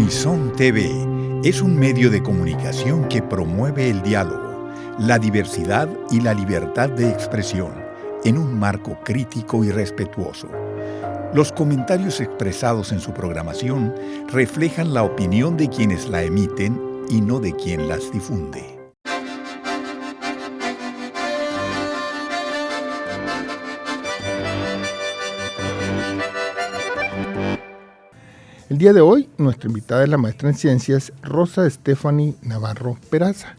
Unison TV es un medio de comunicación que promueve el diálogo, la diversidad y la libertad de expresión en un marco crítico y respetuoso. Los comentarios expresados en su programación reflejan la opinión de quienes la emiten y no de quien las difunde. El día de hoy, nuestra invitada es la maestra en ciencias Rosa Stephanie Navarro Peraza.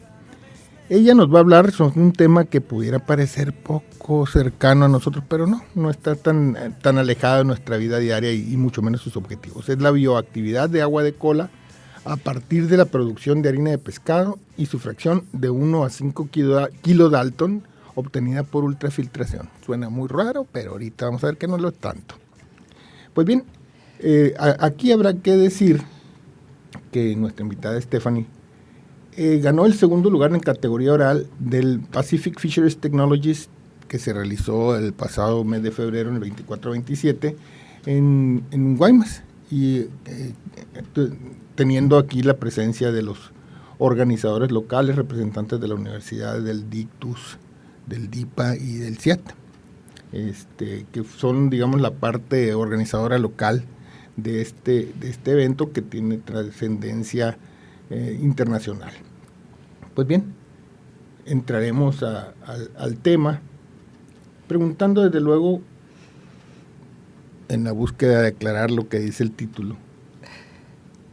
Ella nos va a hablar sobre un tema que pudiera parecer poco cercano a nosotros, pero no está tan alejado de nuestra vida diaria y mucho menos sus objetivos. Es la bioactividad de agua de cola a partir de la producción de harina de pescado y su fracción de 1 a 5 kilodalton obtenida por ultrafiltración. Suena muy raro, pero ahorita vamos a ver que no lo es tanto. Pues bien, aquí habrá que decir que nuestra invitada Stephanie ganó el segundo lugar en categoría oral del Pacific Fisheries Technologies que se realizó el pasado mes de febrero, el 24-27, en Guaymas, y teniendo aquí la presencia de los organizadores locales, representantes de la Universidad del Dictus, del DIPA y del CIAT, que son, digamos, la parte organizadora local de este evento que tiene trascendencia internacional. Pues bien, entraremos al tema, preguntando desde luego, en la búsqueda de aclarar lo que dice el título,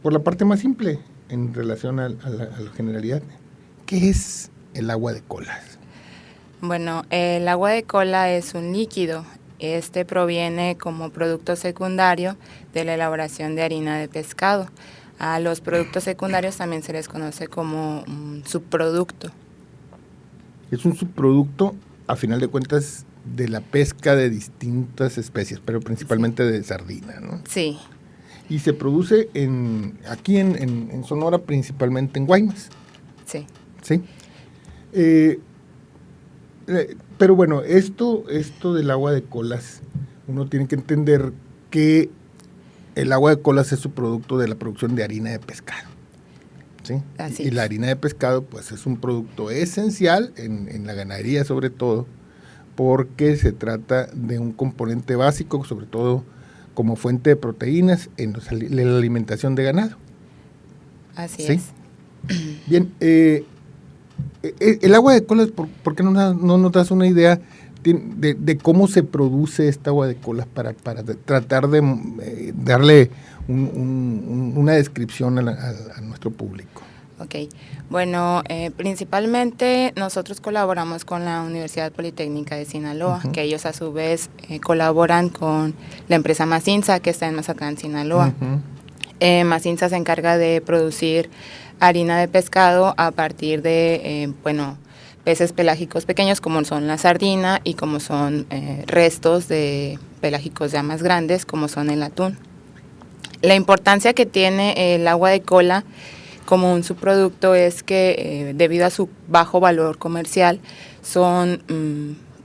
por la parte más simple en relación a la generalidad. ¿Qué es el agua de colas? Bueno, el agua de cola es un líquido. Este proviene como producto secundario de la elaboración de harina de pescado. A los productos secundarios también se les conoce como un subproducto. Es un subproducto, a final de cuentas, de la pesca de distintas especies, pero principalmente de sardina, ¿no? Sí. Y se produce aquí en Sonora, principalmente en Guaymas. Sí. ¿Sí? Pero bueno, esto del agua de colas, uno tiene que entender que el agua de colas es su producto de la producción de harina de pescado, ¿sí? Así y es. la harina de pescado pues es un producto esencial en la ganadería, sobre todo porque se trata de un componente básico, sobre todo como fuente de proteínas en la alimentación de ganado. Así ¿Sí? es. Bien, el agua de colas, ¿por qué no nos das una idea de cómo se produce esta agua de colas para tratar de darle una descripción a nuestro público? Ok, bueno, principalmente nosotros colaboramos con la Universidad Politécnica de Sinaloa, Uh-huh. que ellos a su vez colaboran con la empresa Masinza, que está en Mazatlán, Sinaloa. Uh-huh. Masinza se encarga de producir harina de pescado a partir de, peces pelágicos pequeños como son la sardina y como son restos de pelágicos ya más grandes como son el atún. La importancia que tiene el agua de cola como un subproducto es que debido a su bajo valor comercial son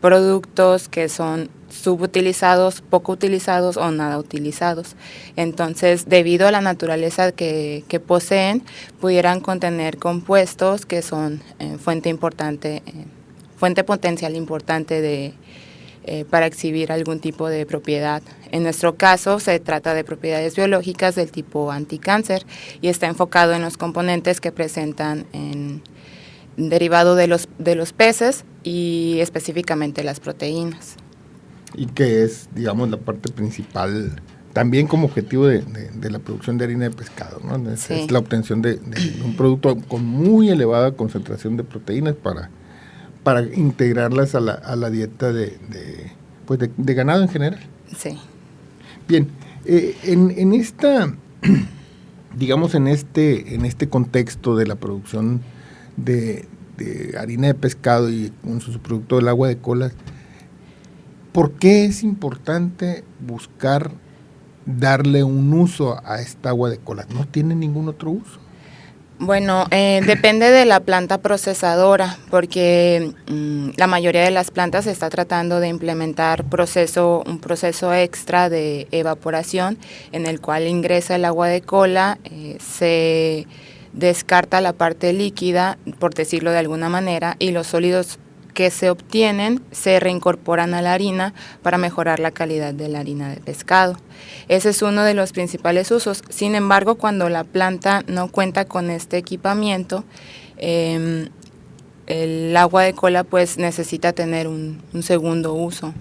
productos que son subutilizados, poco utilizados o nada utilizados. Entonces, debido a la naturaleza que poseen, pudieran contener compuestos que son fuente potencial importante para exhibir algún tipo de propiedad. En nuestro caso, se trata de propiedades biológicas del tipo anticáncer y está enfocado en los componentes que presentan derivado de los peces y específicamente las proteínas. Y que es, digamos, la parte principal, también como objetivo de la producción de harina de pescado, ¿no? Sí. Es la obtención de un producto con muy elevada concentración de proteínas para integrarlas a la dieta de ganado en general. Sí. Bien, en esta, digamos, en este contexto de la producción de harina de pescado y con su subproducto del agua de colas, ¿por qué es importante buscar darle un uso a esta agua de colas? ¿No tiene ningún otro uso? Bueno, depende de la planta procesadora, porque la mayoría de las plantas está tratando de implementar un proceso extra de evaporación en el cual ingresa el agua de cola, se descarta la parte líquida, por decirlo de alguna manera, y los sólidos que se obtienen se reincorporan a la harina para mejorar la calidad de la harina de pescado. Ese es uno de los principales usos. Sin embargo, cuando la planta no cuenta con este equipamiento, el agua de cola pues necesita tener un segundo uso,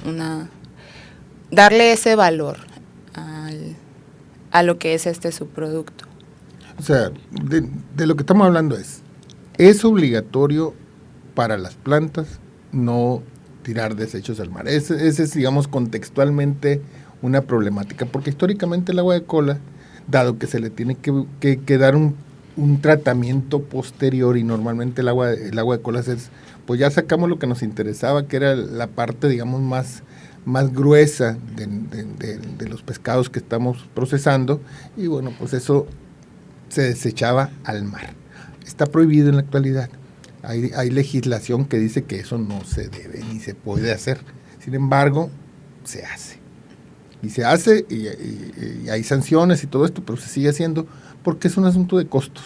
darle ese valor a lo que es este subproducto. O sea, de lo que estamos hablando es obligatorio para las plantas no tirar desechos al mar. Ese es, digamos, contextualmente una problemática, porque históricamente el agua de cola, dado que se le tiene que dar un tratamiento posterior, y normalmente el agua de cola es, pues ya sacamos lo que nos interesaba, que era la parte, digamos, más gruesa de los pescados que estamos procesando, y bueno, pues eso se desechaba al mar. Está prohibido en la actualidad. Hay legislación que dice que eso no se debe ni se puede hacer. Sin embargo, se hace. Y se hace y hay sanciones y todo esto, pero se sigue haciendo porque es un asunto de costos.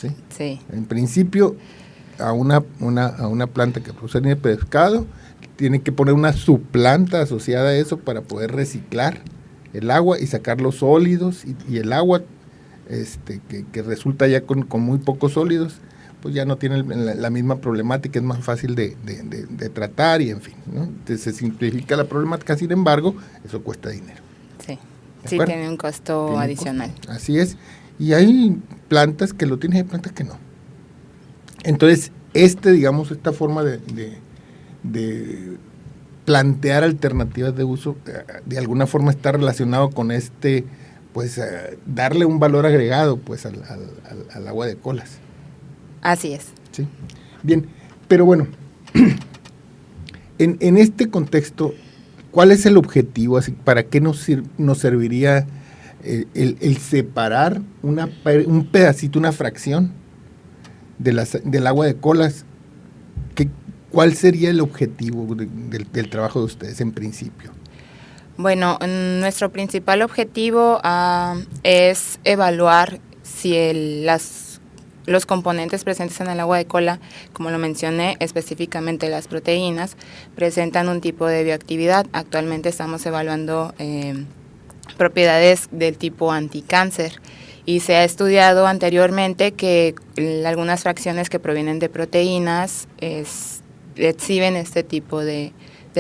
¿Sí? Sí. En principio, a una planta que produce harina de pescado, tiene que poner una subplanta asociada a eso para poder reciclar el agua y sacar los sólidos y el agua que resulta ya con muy pocos sólidos, pues ya no tiene la misma problemática, es más fácil de tratar y en fin, ¿no? Entonces se simplifica la problemática, sin embargo, eso cuesta dinero. Sí, sí tiene un costo adicional. Así es, y hay plantas que lo tienen y hay plantas que no. Entonces, digamos, esta forma de plantear alternativas de uso, de alguna forma está relacionado con pues darle un valor agregado pues al agua de colas. Así es. Sí. Bien, pero bueno, en este contexto, ¿cuál es el objetivo? Así, ¿para qué nos serviría el separar un pedacito, una fracción del agua de colas? ¿Cuál sería el objetivo del trabajo de ustedes en principio? Bueno, nuestro principal objetivo es evaluar si los componentes presentes en el agua de cola, como lo mencioné, específicamente las proteínas, presentan un tipo de bioactividad. Actualmente estamos evaluando propiedades del tipo anticáncer y se ha estudiado anteriormente que algunas fracciones que provienen de proteínas exhiben este tipo de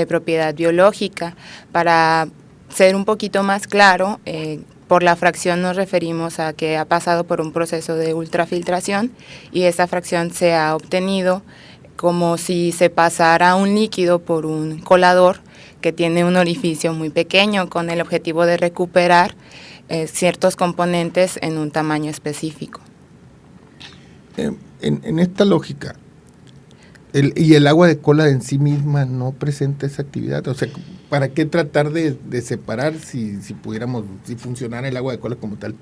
propiedad biológica. Para ser un poquito más claro, por la fracción nos referimos a que ha pasado por un proceso de ultrafiltración y esta fracción se ha obtenido como si se pasara un líquido por un colador que tiene un orificio muy pequeño con el objetivo de recuperar ciertos componentes en un tamaño específico. En esta lógica, el agua de cola en sí misma no presenta esa actividad, o sea, ¿para qué tratar de separar si funcionara el agua de cola como tal?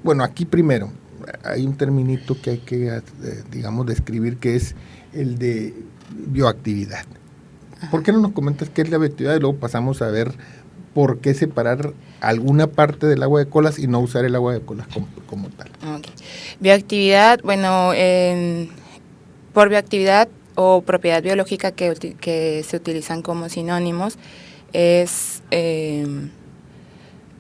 Bueno, aquí primero hay un terminito que hay que, digamos, describir, que es el de bioactividad. ¿Por qué no nos comentas qué es la bioactividad y luego pasamos a ver por qué separar alguna parte del agua de colas y no usar el agua de colas como tal? Okay. Bioactividad, bueno, por bioactividad o propiedad biológica que se utilizan como sinónimos, es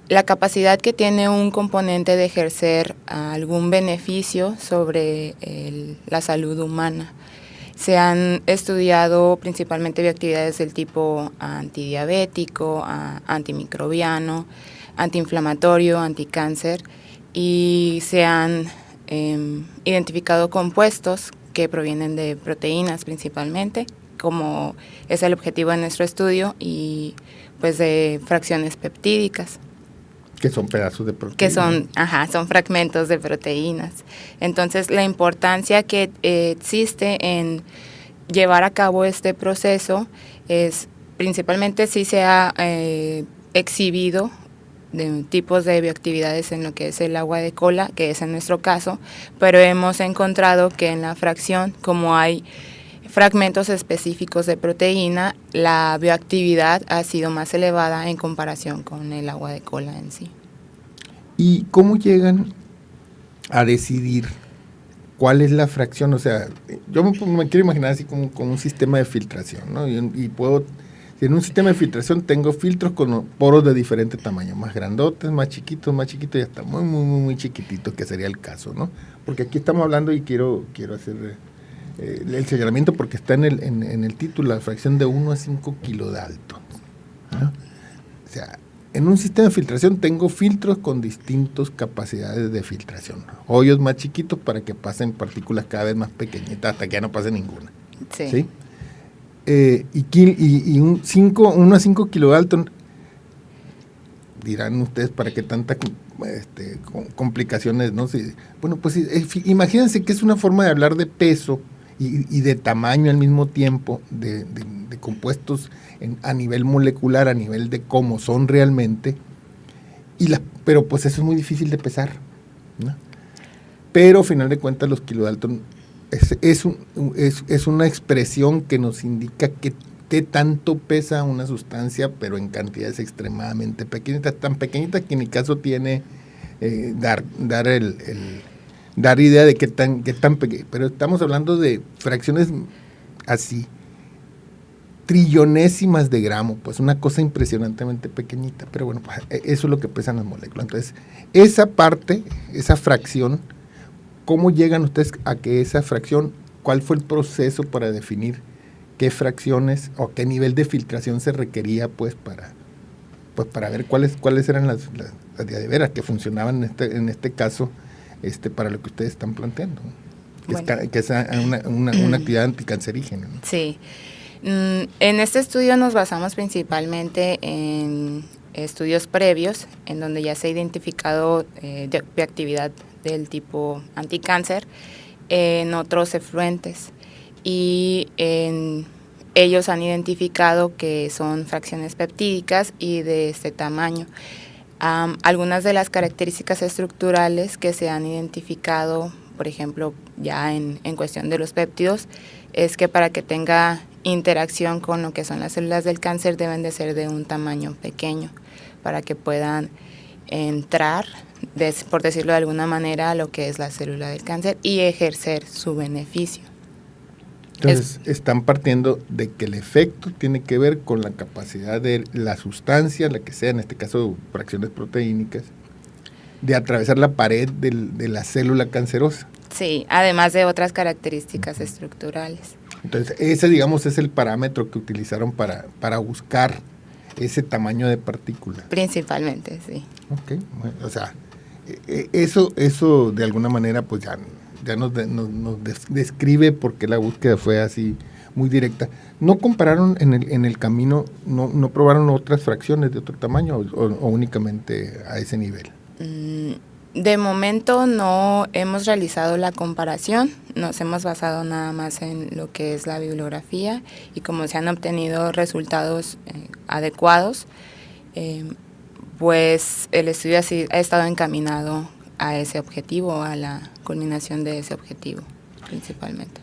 la capacidad que tiene un componente de ejercer algún beneficio sobre la salud humana. Se han estudiado principalmente bioactividades del tipo antidiabético, antimicrobiano, antiinflamatorio, anticáncer, y se han identificado compuestos que provienen de proteínas principalmente, como es el objetivo de nuestro estudio, y pues de fracciones peptídicas. Que son pedazos de proteínas. Que son fragmentos de proteínas. Entonces, la importancia que existe en llevar a cabo este proceso es principalmente si se ha exhibido tipos de bioactividades en lo que es el agua de cola, que es en nuestro caso, pero hemos encontrado que en la fracción, como hay fragmentos específicos de proteína, la bioactividad ha sido más elevada en comparación con el agua de cola en sí. ¿Y cómo llegan a decidir cuál es la fracción? O sea, yo me quiero imaginar así como un sistema de filtración, ¿no? Y puedo, si en un sistema de filtración tengo filtros con poros de diferente tamaño, más grandotes, más chiquitos y hasta muy, muy, muy, muy chiquititos, que sería el caso, ¿no? Porque aquí estamos hablando y quiero hacer el señalamiento porque está en el título, la fracción de 1 a 5 kilodaltons, ¿no? O sea, en un sistema de filtración tengo filtros con distintas capacidades de filtración. Hoyos más chiquitos para que pasen partículas cada vez más pequeñitas hasta que ya no pase ninguna. Sí. ¿Sí? Y 1 a 5 kilodalton, dirán ustedes, ¿para qué tantas complicaciones? ¿No? Sí, bueno, pues imagínense que es una forma de hablar de peso y de tamaño al mismo tiempo, de compuestos a nivel molecular, a nivel de cómo son realmente, pero pues eso es muy difícil de pesar, ¿no? Pero al final de cuentas los kilodalton es una expresión que nos indica qué tanto pesa una sustancia, pero en cantidades extremadamente pequeñitas, tan pequeñitas que en mi caso tiene dar idea de qué tan pequeño, pero estamos hablando de fracciones así, trillonésimas de gramo, pues una cosa impresionantemente pequeñita, pero bueno, pues eso es lo que pesan las moléculas. Entonces, esa parte, esa fracción, ¿cómo llegan ustedes a que esa fracción, cuál fue el proceso para definir qué fracciones o qué nivel de filtración se requería pues para ver cuáles eran las de veras que funcionaban en este caso para lo que ustedes están planteando, bueno, que es una actividad anticancerígena, ¿no? Sí. En este estudio nos basamos principalmente en estudios previos, en donde ya se ha identificado bioactividad del tipo anticáncer en otros efluentes, y ellos han identificado que son fracciones peptídicas y de este tamaño. Algunas de las características estructurales que se han identificado, por ejemplo, ya en cuestión de los péptidos, es que para que tenga interacción con lo que son las células del cáncer deben de ser de un tamaño pequeño, para que puedan entrar, por decirlo de alguna manera, a lo que es la célula del cáncer y ejercer su beneficio. Entonces, están partiendo de que el efecto tiene que ver con la capacidad de la sustancia, la que sea, en este caso fracciones proteínicas, de atravesar la pared de la célula cancerosa. Sí, además de otras características estructurales. Entonces, ese, digamos, es el parámetro que utilizaron para buscar ese tamaño de partícula. Principalmente, sí. Ok, bueno, o sea, eso de alguna manera pues ya nos describe por qué la búsqueda fue así muy directa. ¿No compararon en el camino, no probaron otras fracciones de otro tamaño o únicamente a ese nivel? De momento no hemos realizado la comparación, nos hemos basado nada más en lo que es la bibliografía, y como se han obtenido resultados adecuados, pues el estudio ha estado encaminado a ese objetivo, a la culminación de ese objetivo principalmente.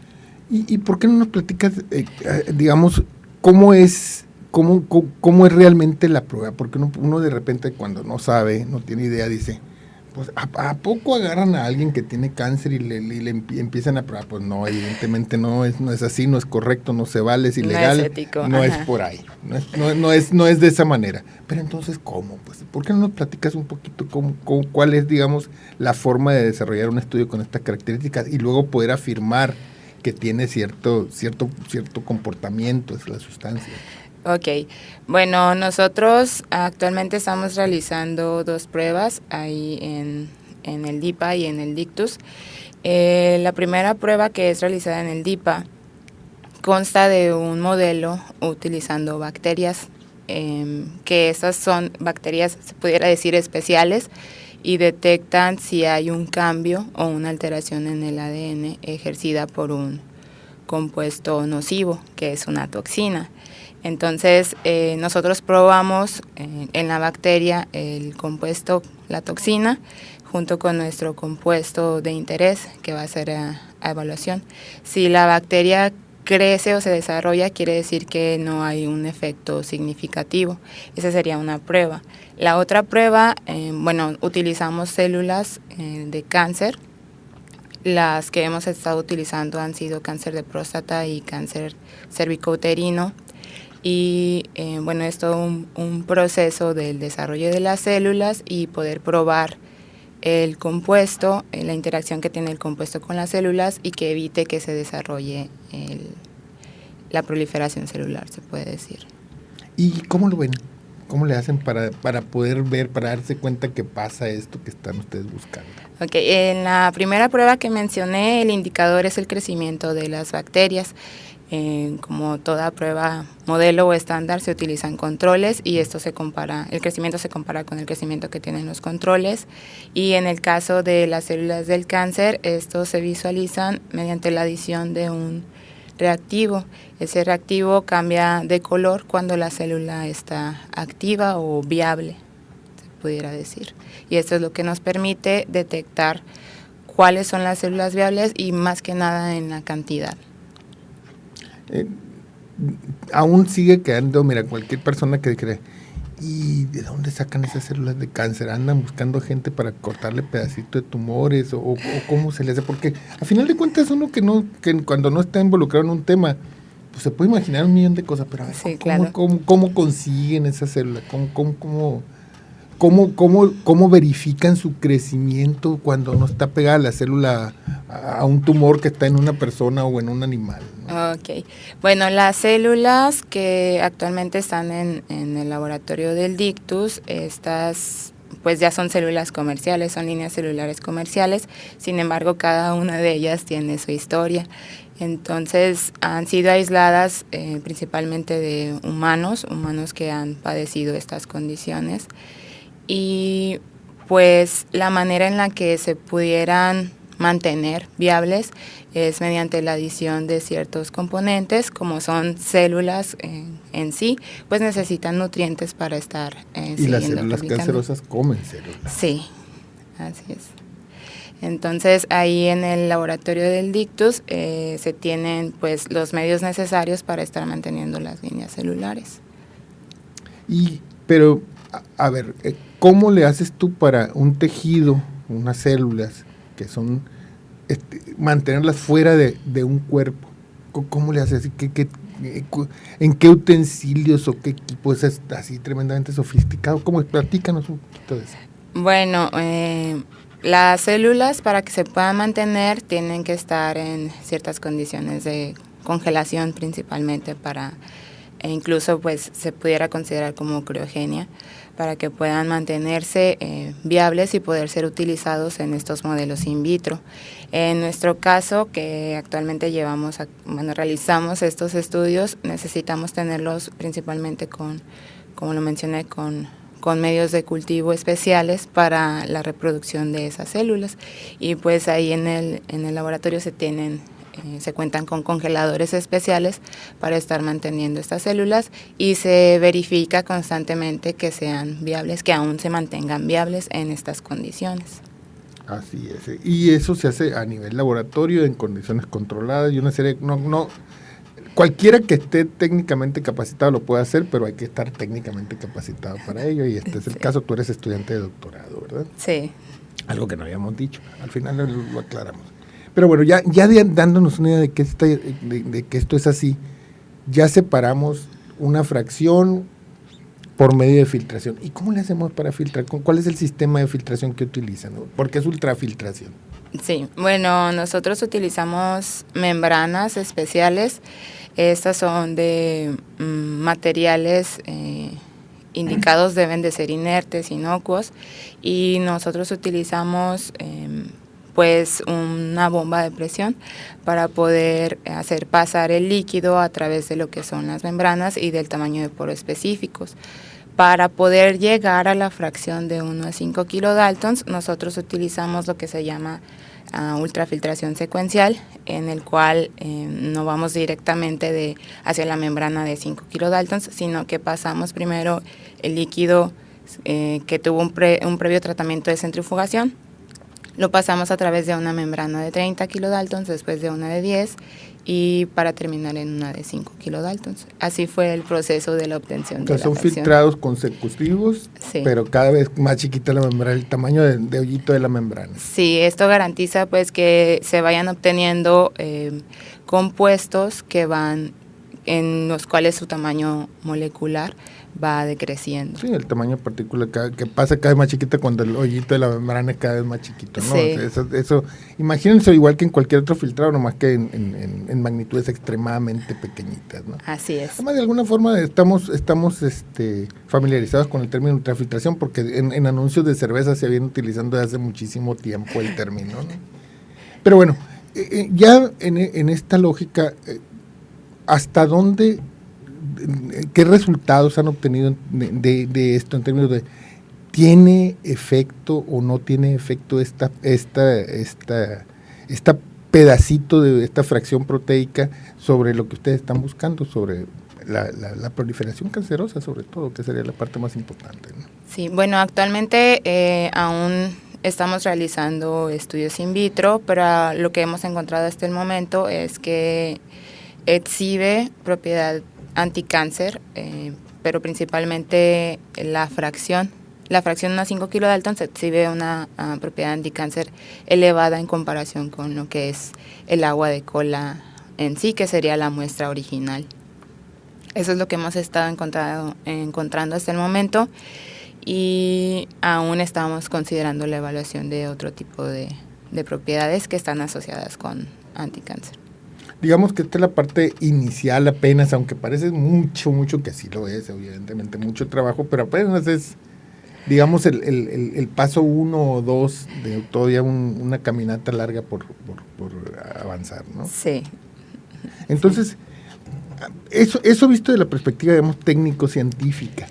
¿Y por qué no nos platicas, digamos, cómo es realmente la prueba? Porque uno de repente cuando no sabe, no tiene idea, dice, pues ¿a poco agarran a alguien que tiene cáncer y le empiezan a probar? Pues no, evidentemente no es así, no es correcto, no se vale, es ilegal, no es ético, no es por ahí, no es de esa manera. Pero entonces, ¿cómo? Pues, ¿por qué no nos platicas un poquito cuál es, digamos, la forma de desarrollar un estudio con estas características y luego poder afirmar que tiene cierto comportamiento es la sustancia? Ok, bueno, nosotros actualmente estamos realizando 2 pruebas ahí en el DIPA y en el DICTUS. La primera prueba, que es realizada en el DIPA, consta de un modelo utilizando bacterias, que estas son bacterias, se pudiera decir, especiales, y detectan si hay un cambio o una alteración en el ADN ejercida por un compuesto nocivo, que es una toxina. Entonces, nosotros probamos en la bacteria el compuesto, la toxina, junto con nuestro compuesto de interés, que va a ser a evaluación. Si la bacteria crece o se desarrolla, quiere decir que no hay un efecto significativo. Esa sería una prueba. La otra prueba, utilizamos células de cáncer. Las que hemos estado utilizando han sido cáncer de próstata y cáncer cervicouterino. Y es todo un proceso del desarrollo de las células y poder probar el compuesto, la interacción que tiene el compuesto con las células y que evite que se desarrolle la proliferación celular, se puede decir. ¿Y cómo lo ven? ¿Cómo le hacen para poder ver, para darse cuenta que pasa esto que están ustedes buscando? Ok, en la primera prueba que mencioné, el indicador es el crecimiento de las bacterias. Como toda prueba modelo o estándar, se utilizan controles y esto se compara, el crecimiento se compara con el crecimiento que tienen los controles. Y en el caso de las células del cáncer, estos se visualizan mediante la adición de un reactivo. Ese reactivo cambia de color cuando la célula está activa o viable, se pudiera decir. Y esto es lo que nos permite detectar cuáles son las células viables y más que nada en la cantidad. Aún sigue quedando, mira, cualquier persona que cree, ¿y de dónde sacan esas células de cáncer? ¿Andan buscando gente para cortarle pedacitos de tumores o cómo se le hace? Porque a final de cuentas uno que cuando no está involucrado en un tema, pues se puede imaginar un millón de cosas, pero a ver, sí, claro. ¿cómo consiguen esas células? ¿Cómo verifican su crecimiento cuando no está pegada la célula a un tumor que está en una persona o en un animal, ¿no? Ok, bueno, las células que actualmente están en el laboratorio del Dictus, estas pues ya son células comerciales, son líneas celulares comerciales, sin embargo cada una de ellas tiene su historia. Entonces han sido aisladas principalmente de humanos que han padecido estas condiciones. Y pues la manera en la que se pudieran mantener viables es mediante la adición de ciertos componentes, como son células en sí, pues necesitan nutrientes para estar y las células cancerosas comen células. Sí, así es. Entonces ahí en el laboratorio del Dictus se tienen pues los medios necesarios para estar manteniendo las líneas celulares. Pero a ver, ¿cómo le haces tú para un tejido, unas células que son, mantenerlas fuera de un cuerpo? ¿Cómo le haces? ¿En qué utensilios o qué equipo es así tremendamente sofisticado? Platícanos un poquito de eso. Bueno, las células para que se puedan mantener tienen que estar en ciertas condiciones de congelación principalmente e incluso pues se pudiera considerar como criogenia para que puedan mantenerse viables y poder ser utilizados en estos modelos in vitro. En nuestro caso, que actualmente realizamos estos estudios, necesitamos tenerlos principalmente como lo mencioné, con medios de cultivo especiales para la reproducción de esas células. Y pues ahí en el laboratorio se cuentan con congeladores especiales para estar manteniendo estas células y se verifica constantemente que sean viables, que aún se mantengan viables en estas condiciones. Así es. Y eso se hace a nivel laboratorio, en condiciones controladas y una serie... Cualquiera que esté técnicamente capacitado lo puede hacer, pero hay que estar técnicamente capacitado para ello y este es el caso. Tú eres estudiante de doctorado, ¿verdad? Sí. Algo que no habíamos dicho, al final lo aclaramos. Pero bueno, ya dándonos una idea de que esto es así, ya separamos una fracción por medio de filtración. ¿Y cómo le hacemos para filtrar? ¿Cuál es el sistema de filtración que utilizan? ¿Por qué es ultrafiltración? Sí, bueno, nosotros utilizamos membranas especiales. Estas son de materiales indicados, deben de ser inertes, inocuos, y nosotros utilizamos pues una bomba de presión para poder hacer pasar el líquido a través de lo que son las membranas y del tamaño de poro específicos. Para poder llegar a la fracción de 1 a 5 kilodaltons, nosotros utilizamos lo que se llama a ultrafiltración secuencial, en el cual no vamos directamente hacia la membrana de 5 kilodaltons, sino que pasamos primero el líquido que tuvo un previo tratamiento de centrifugación, lo pasamos a través de una membrana de 30 kilodaltons, después de una de 10 y para terminar en una de 5 kilodaltons. Así fue el proceso de la obtención de la son fracción. filtrados consecutivos, sí, pero cada vez más chiquita la membrana, el tamaño de hoyito de la membrana. Sí, esto garantiza pues que se vayan obteniendo compuestos en los cuales su tamaño molecular va decreciendo. Sí, el tamaño de partícula que pasa cada vez más chiquita cuando el hoyito de la membrana es cada vez más chiquito, ¿no? Sí. Eso, imagínense igual que en cualquier otro filtrado, nomás que en magnitudes extremadamente pequeñitas, ¿no? Así es. Además, de alguna forma estamos familiarizados con el término ultrafiltración porque en anuncios de cerveza se viene utilizando desde hace muchísimo tiempo el término, ¿no? Pero bueno, ya en esta lógica, ¿hasta dónde, qué resultados han obtenido de esto en términos de tiene efecto o no tiene efecto esta pedacito de esta fracción proteica sobre lo que ustedes están buscando, sobre la proliferación cancerosa, sobre todo, que sería la parte más importante, ¿no? Sí, bueno, actualmente aún estamos realizando estudios in vitro, pero lo que hemos encontrado hasta el momento es que exhibe propiedad anticáncer, pero principalmente la fracción a 5 kilodaltons exhibe una propiedad anticáncer elevada en comparación con lo que es el agua de cola en sí, que sería la muestra original. Eso es lo que hemos estado encontrando hasta el momento y aún estamos considerando la evaluación de otro tipo de propiedades que están asociadas con anticáncer. Digamos que esta es la parte inicial apenas, aunque parece mucho que así lo es, evidentemente mucho trabajo, pero apenas es, digamos, el paso 1 o 2 de todavía una caminata larga por avanzar, ¿no? Sí. Entonces, eso visto de la perspectiva, digamos, técnico-científica,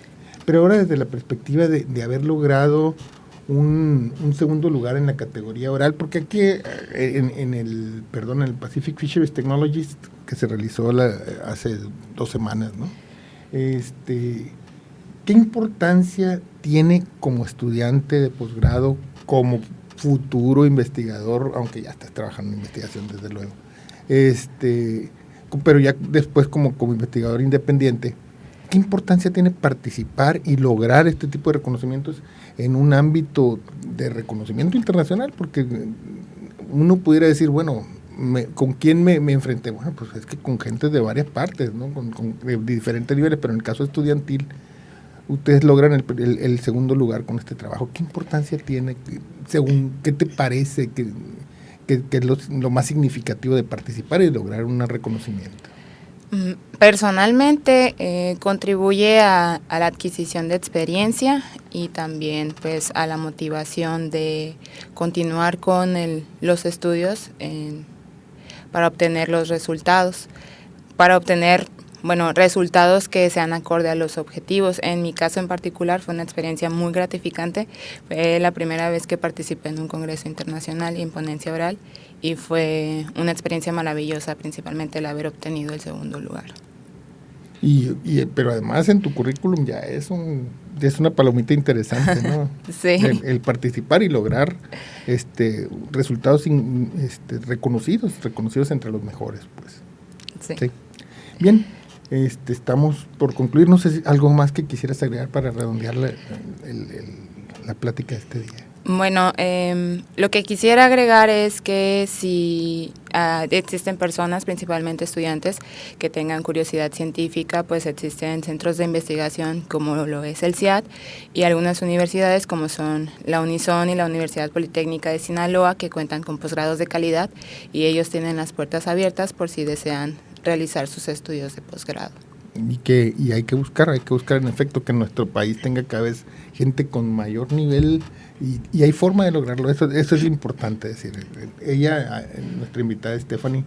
pero ahora desde la perspectiva de haber logrado un segundo lugar en la categoría oral, porque aquí en el Pacific Fisheries Technologies, que se realizó hace 2 semanas, ¿no? ¿Qué importancia tiene como estudiante de posgrado, como futuro investigador, aunque ya estás trabajando en investigación desde luego, pero ya después como investigador independiente, qué importancia tiene participar y lograr este tipo de reconocimientos en un ámbito de reconocimiento internacional? Porque uno pudiera decir, bueno, ¿con quién me enfrenté? Bueno, pues es que con gente de varias partes, ¿no? De diferentes niveles, pero en el caso estudiantil, ustedes logran el segundo lugar con este trabajo. ¿Qué importancia tiene, según qué te parece que es lo más significativo de participar y lograr un reconocimiento? Personalmente contribuye a la adquisición de experiencia y también pues a la motivación de continuar con los estudios para obtener los resultados, resultados que sean acorde a los objetivos. En mi caso en particular fue una experiencia muy gratificante. Fue la primera vez que participé en un congreso internacional y en ponencia oral y fue una experiencia maravillosa, principalmente el haber obtenido el segundo lugar. Pero además en tu currículum ya es una palomita interesante, ¿no? Sí. El participar y lograr resultados reconocidos entre los mejores, pues. Sí. Bien, estamos por concluir. No sé si algo más que quisieras agregar para redondear la plática de este día. Bueno, lo que quisiera agregar es que si existen personas, principalmente estudiantes, que tengan curiosidad científica, pues existen centros de investigación como lo es el CIAT y algunas universidades como son la Unison y la Universidad Politécnica de Sinaloa, que cuentan con posgrados de calidad y ellos tienen las puertas abiertas por si desean realizar sus estudios de posgrado. Y hay que buscar en efecto que nuestro país tenga cada vez gente con mayor nivel y hay forma de lograrlo. Eso es importante decir. Ella, nuestra invitada Stephanie,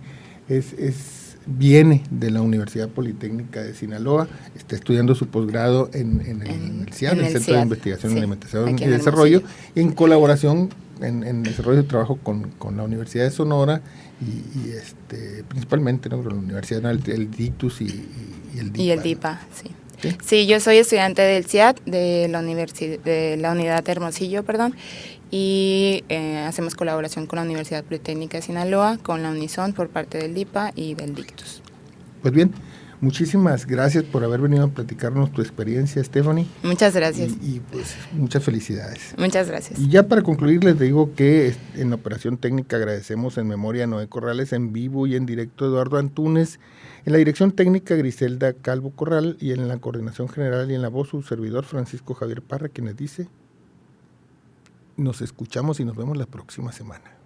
viene de la Universidad Politécnica de Sinaloa, está estudiando su posgrado en el CIAD, el Centro de Investigación en Alimentación y Desarrollo, en colaboración en desarrollo de trabajo con la Universidad de Sonora y principalmente, ¿no? Con la Universidad, el Dictus y el DIPA. Y el DIPA, ¿no? Sí. ¿Sí? Sí, yo soy estudiante del CIAT, de la unidad Hermosillo, y hacemos colaboración con la Universidad Politécnica de Sinaloa, con la Unison por parte del DIPA y del Dictus. Pues bien, muchísimas gracias por haber venido a platicarnos tu experiencia, Stephanie. Muchas gracias. Y pues muchas felicidades. Muchas gracias. Y ya para concluir les digo que en la operación técnica agradecemos en memoria a Noé Corrales, en vivo y en directo Eduardo Antúnez, en la dirección técnica Griselda Calvo Corral y en la coordinación general y en la voz su servidor Francisco Javier Parra, quien les dice, nos escuchamos y nos vemos la próxima semana.